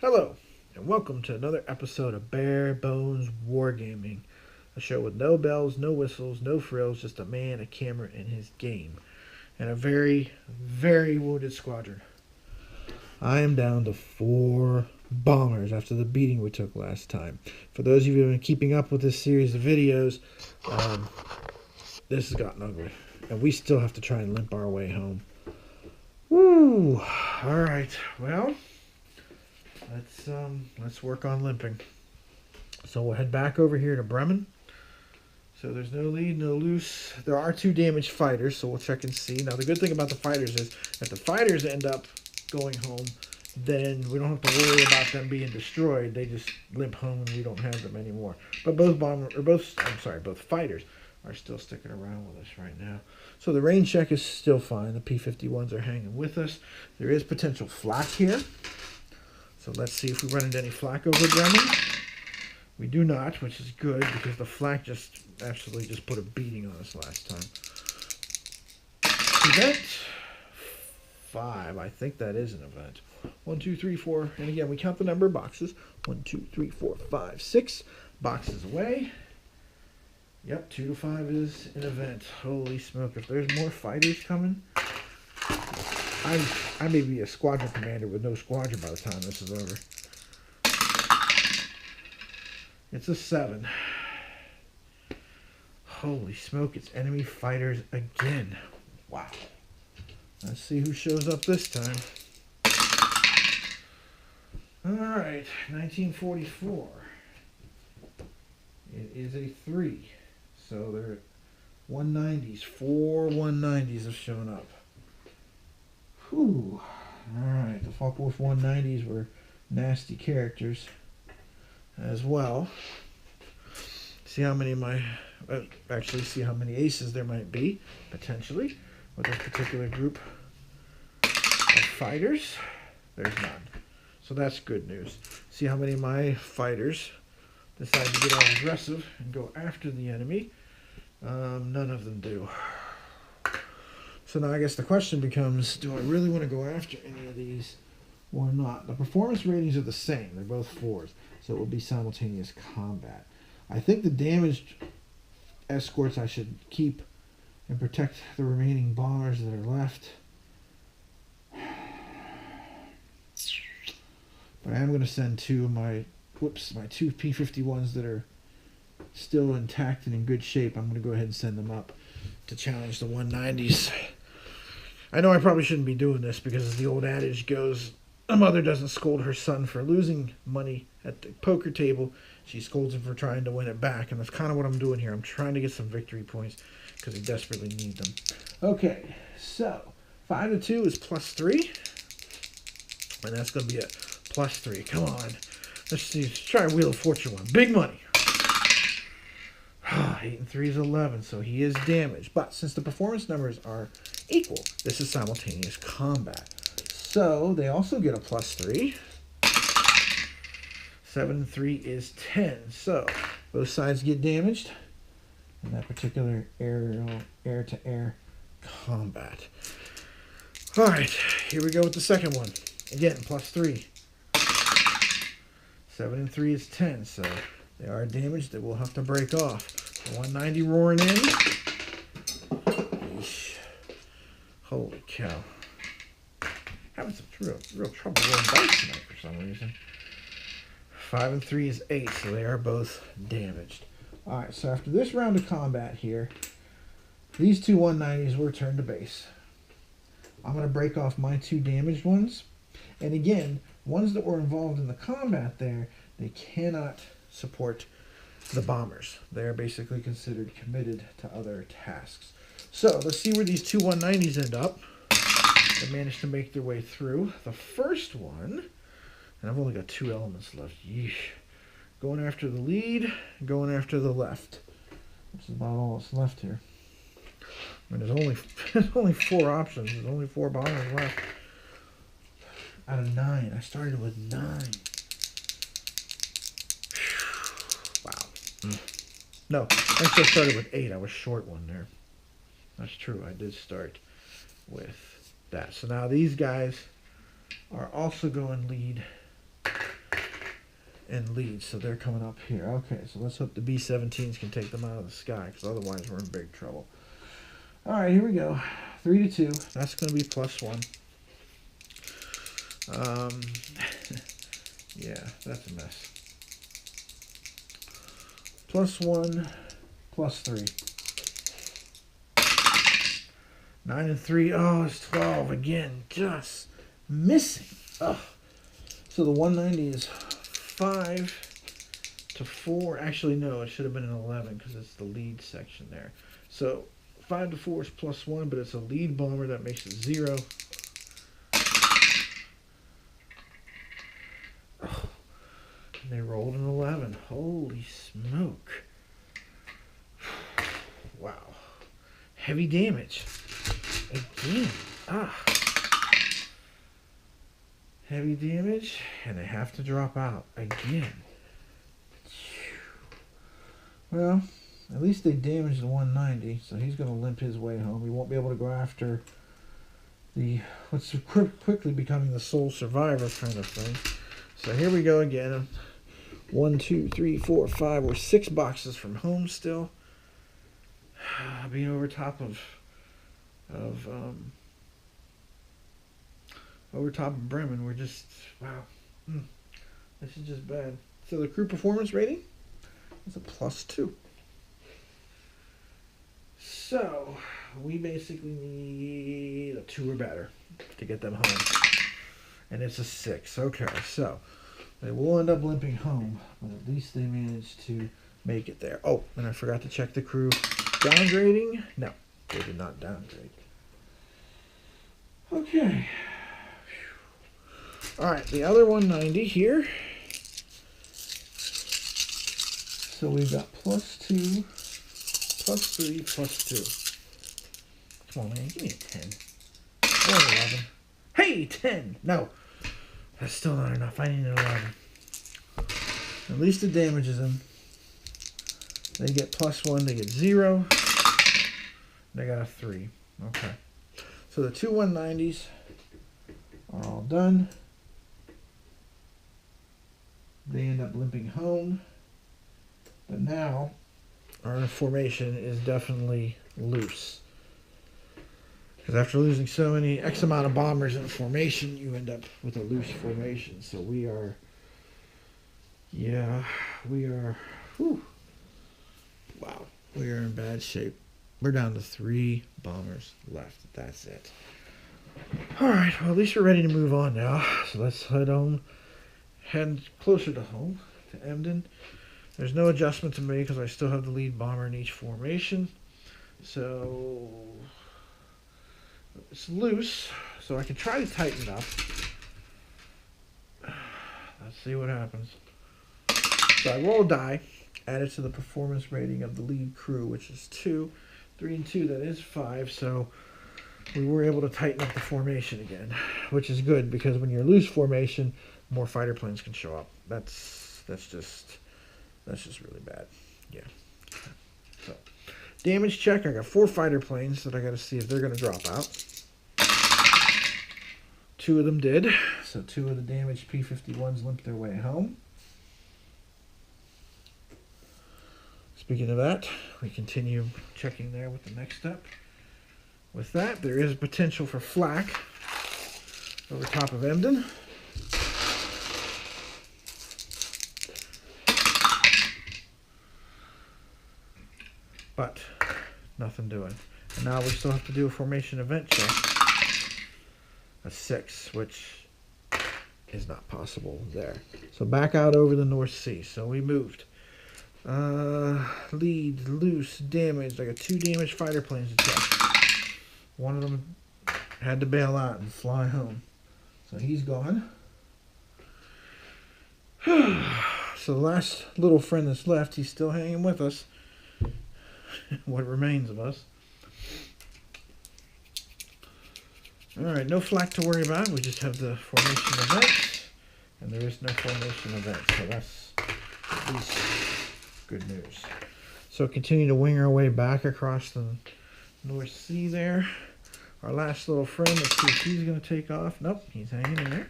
Hello, and welcome to another episode of Bare Bones Wargaming, a show with no bells, no whistles, no frills, just a man, a camera, and his game, and a very, very wounded squadron. I am down to 4 bombers after the beating we took last time. For those of you who have been keeping up with this series of videos, this has gotten ugly, and we still have to try and limp our way home. Woo! All right, well. Let's work on limping. So we'll head back over here to Bremen. So there's no lead, no loose. There are 2 damaged fighters, so we'll check and see. Now the good thing about the fighters is if the fighters end up going home, then we don't have to worry about them being destroyed. They just limp home and we don't have them anymore. But both fighters are still sticking around with us right now. So the range check is still fine. The P-51s are hanging with us. There is potential flak here. So let's see if we run into any flak over Bremen. We do not, which is good because the flak just absolutely just put a beating on us last time. Event 5. I think that is an event. 1, 2, 3, 4. And again, we count the number of boxes. 1, 2, 3, 4, 5, 6 boxes away. Yep, 2 to 5 is an event. Holy smoke. If there's more fighters coming, I may be a squadron commander with no squadron by the time this is over. It's a 7. Holy smoke, it's enemy fighters again. Wow. Let's see who shows up this time. Alright, 1944. It is a 3. So they're 190s. 4 190s have shown up. Whew. Alright, the Focke-Wulf 190s were nasty characters as well. See how many of my... actually, see how many aces there might be, potentially, with this particular group of fighters. There's none. So that's good news. See how many of my fighters decide to get all aggressive and go after the enemy. None of them do. So now I guess the question becomes, do I really want to go after any of these or not? The performance ratings are the same. They're both 4s. So it will be simultaneous combat. I think the damaged escorts I should keep and protect the remaining bombers that are left. But I am going to send 2 of my 2 P-51s that are still intact and in good shape. I'm going to go ahead and send them up to challenge the 190s. I know I probably shouldn't be doing this because as the old adage goes, a mother doesn't scold her son for losing money at the poker table. She scolds him for trying to win it back, and that's kind of what I'm doing here. I'm trying to get some victory points because I desperately need them. Okay, so 5 to 2 is +3, and that's going to be a +3. Come on. Let's see. Let's try Wheel of Fortune one. Big money. 8 and 3 is 11, so he is damaged. But since the performance numbers are equal, this is simultaneous combat. So they also get a +3. 7 and 3 is 10. So both sides get damaged in that particular air-to-air combat. All right, here we go with the second one. Again, +3. 7 and 3 is 10. So they are damaged. They will have to break off. 190 roaring in. Eesh. Holy cow. Having some real trouble rolling dice tonight for some reason. 5 and 3 is 8, so they are both damaged. Alright, so after this round of combat here, these 2 190s were turned to base. I'm going to break off my 2 damaged ones. And again, ones that were involved in the combat there, they cannot support the bombers. They are basically considered committed to other tasks. So let's see where these 2 190s end up. They managed to make their way through. The first one, and I've only got 2 elements left. Yeesh. Going after the lead, going after the left. That's about all that's left here. I mean, there's only 4 options. There's only 4 bombers left. Out of 9. I started with 9. Wow. No, I still started with 8. I was short one there. That's true. I did start with that. So now these guys are also going lead and lead, so they're coming up here. Okay, so let's hope the B-17s can take them out of the sky, because otherwise we're in big trouble. All right, here we go. 3-2. That's going to be +1. Yeah, that's a mess. +1, +3. 9 and 3. Oh, it's 12 again. Just missing. Oh. So the 190 is 5 to 4. Actually, no, it should have been an 11 because it's the lead section there. So 5 to 4 is +1, but it's a lead bomber that makes it 0. Oh. And they rolled an 11. Holy smoke. Wow. Heavy damage. Again. Ah. Heavy damage, and they have to drop out again. Well, at least they damaged the 190, so he's going to limp his way home. He won't be able to go after the what's quickly becoming the sole survivor kind of thing. So here we go again. 1, 2, 3, 4, 5. We're 6 boxes from home still. Being over top of Bremen, we're just, wow, this is just bad. So the crew performance rating is a +2. So we basically need a 2 or better to get them home, and it's a 6. Okay, so they will end up limping home, but at least they managed to make it there. Oh, and I forgot to check the crew downgrading. No, they did not downgrade. Okay. All right, the other 190 here. So we've got +2, +3, +2. Come on, man, give me a 10. Or an 11. Hey, 10! No, that's still not enough. I need an 11. At least it damages them. They get +1, they get 0. They got a 3. Okay. So the two 190s are all done. They end up limping home. But now our formation is definitely loose. Because after losing so many X amount of bombers in formation, you end up with a loose formation. So we are, whew, wow, we are in bad shape. We're down to 3 bombers left. That's it. All right, well, at least we're ready to move on now. So let's head closer to home, to Emden. There's no adjustment to make because I still have the lead bomber in each formation. So it's loose, so I can try to tighten it up. Let's see what happens. So I roll a die, add it to the performance rating of the lead crew, which is 2. 3 and 2, that is 5. So we were able to tighten up the formation again, which is good because when you're loose formation, more fighter planes can show up. That's just really bad. Yeah. So damage check. I got 4 fighter planes that I got to see if they're going to drop out. 2 of them did. So 2 of the damaged P-51s limped their way home. Speaking of that, we continue checking there with the next step. With that, there is potential for flak over top of Emden. But nothing doing. And now we still have to do a formation event check. A 6, which is not possible there. So back out over the North Sea. So we moved. Lead, loose, damaged. I got 2 damaged fighter planes to check. One of them had to bail out and fly home. So he's gone. So the last little friend that's left, he's still hanging with us. What remains of us. Alright, no flak to worry about. We just have the formation event. And there is no formation event. So that's at least good news. So continue to wing our way back across the North Sea there. Our last little friend, let's see if he's going to take off. Nope, he's hanging in there.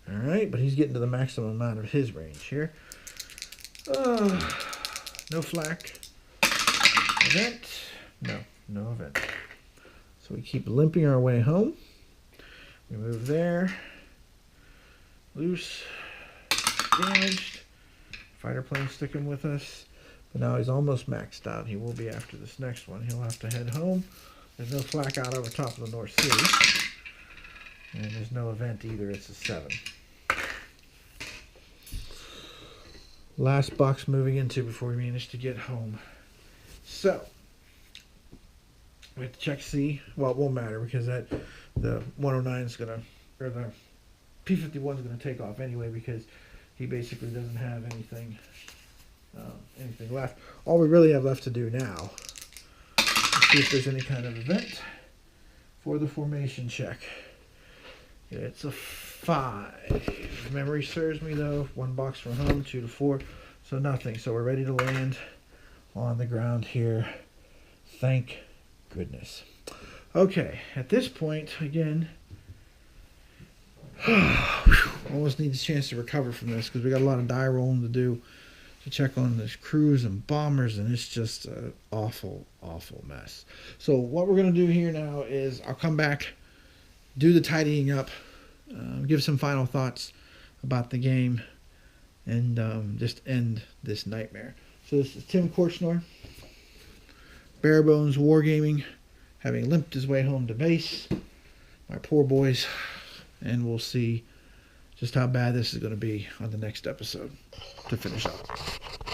All right, but he's getting to the maximum amount of his range here. No flak. Event. No event. So we keep limping our way home. We move there. Loose. Damaged. Fighter plane sticking with us. But now he's almost maxed out. He will be after this next one. He'll have to head home. There's no flak out over top of the North Sea. And there's no event either. It's a 7. Last box moving into before we manage to get home. So, we have to check C. Well, it won't matter because the 109 is going to, or the P-51 is going to take off anyway because he basically doesn't have anything left. All we really have left to do now is see if there's any kind of event for the formation check. It's a 5. Memory serves me though. 1 box from home, 2 to 4. So nothing. So we're ready to land on the ground here. Thank goodness. Okay, at this point, again, almost need a chance to recover from this because we got a lot of die rolling to do to check on the crews and bombers, and it's just an awful, awful mess. So what we're going to do here now is I'll come back, do the tidying up, give some final thoughts about the game, and just end this nightmare. So this is Tim Korchnor, Bare Bones Wargaming, having limped his way home to base. My poor boys. And we'll see just how bad this is going to be on the next episode to finish up.